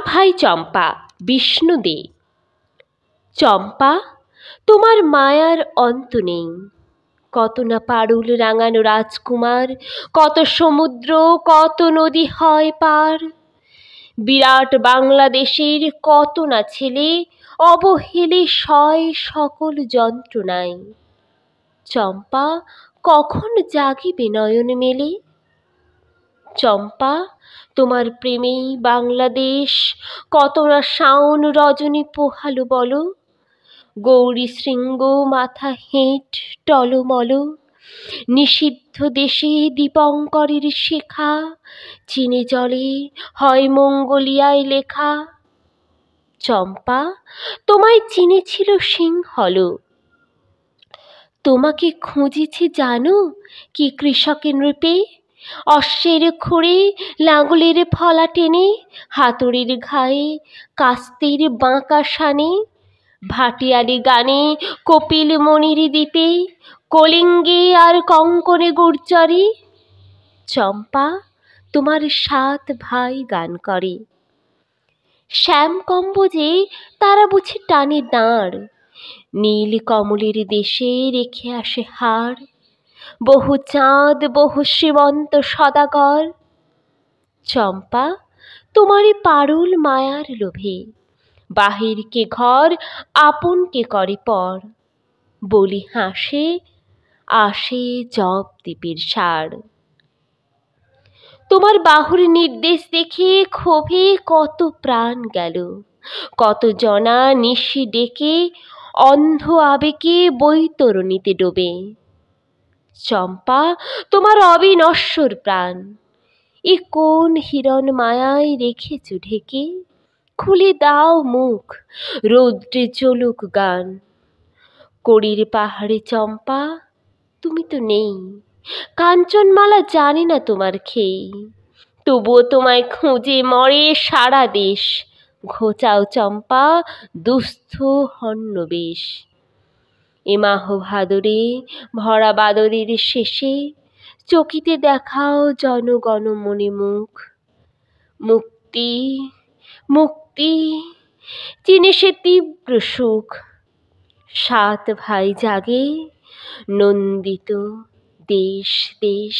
ভাই চম্পা, বিষ্ণু দে। চম্পা, তোমার মায়ার অন্ত নেই। কত না পারুল রাঙানো রাজকুমার, কত সমুদ্র, কত নদী হয় পার। বিরাট বাংলাদেশের কত না ছেলে অবহেলে সয় সকল যন্ত্রণায়। চম্পা, কখন জাগিবে নয়ন মেলে? চম্পা, তোমার প্রেমেই বাংলাদেশ কত না শাওন রজনী পোহালো বলো। গৌরী শৃঙ্গ মাথা হেঁট টলমল, নিষিদ্ধ দেশে দীপঙ্করের শেখা, চীনে জলে হয় মঙ্গোলিয়ায় লেখা। চম্পা, তোমায় চিনেছিল সিংহল, তোমাকে খুঁজেছে জানো কি কৃষকের নৃপে। অশ্বের খুঁড়ে লাঙলের ফলা টেনে, হাতুড়ির ঘায়ে কাস্তের বাঁকা শানে, ভাটিয়ালি গানে কপিল মনির দ্বীপে, কলিঙ্গে আর কঙ্কনে গুর্জরে। চম্পা, তোমার 7 ভাই গান করে। শ্যাম কম্বজে তারা বুঝি টানে দাঁড়, নীল কমলের দেশে রেখে আসে হার। বহু চাঁদ বহু শ্রীমন্ত সদাগর। চম্পা, তোমারই পারুল মায়ার লোভে বাহিরকে ঘর আপনকে করে পর। বলি হাসে আসে জব দ্বীপের সার। তোমার বাহুর নির্দেশ দেখে ক্ষোভে কত প্রাণ গেল, কত জনা নিশি ডেকে অন্ধ আবেগে বৈতরণীতে ডোবে। চম্পা, তোমার অবিনশ্বর প্রাণ এ কোন হিরণ মায়ায় রেখেছ ঢেকে। খুলে দাও মুখ, রৌদ্রে চলুক গান। কড়ির পাহাড়ে চম্পা, তুমি তো নেই, কাঞ্চনমালা জানে না তোমার খেই। তবুও তোমায় খুঁজে মরে সারা দেশ, ঘোচাও চম্পা দুস্থ হন্যবেশ। এ মাহ ভাদরে ভরা বাদরের শেষে, চকিতে দেখাও জনগণ মনে মুখ। মুক্তি মুক্তি চিনে সে তীব্র সুখ, 7 ভাই জাগে নন্দিত দেশ দেশ।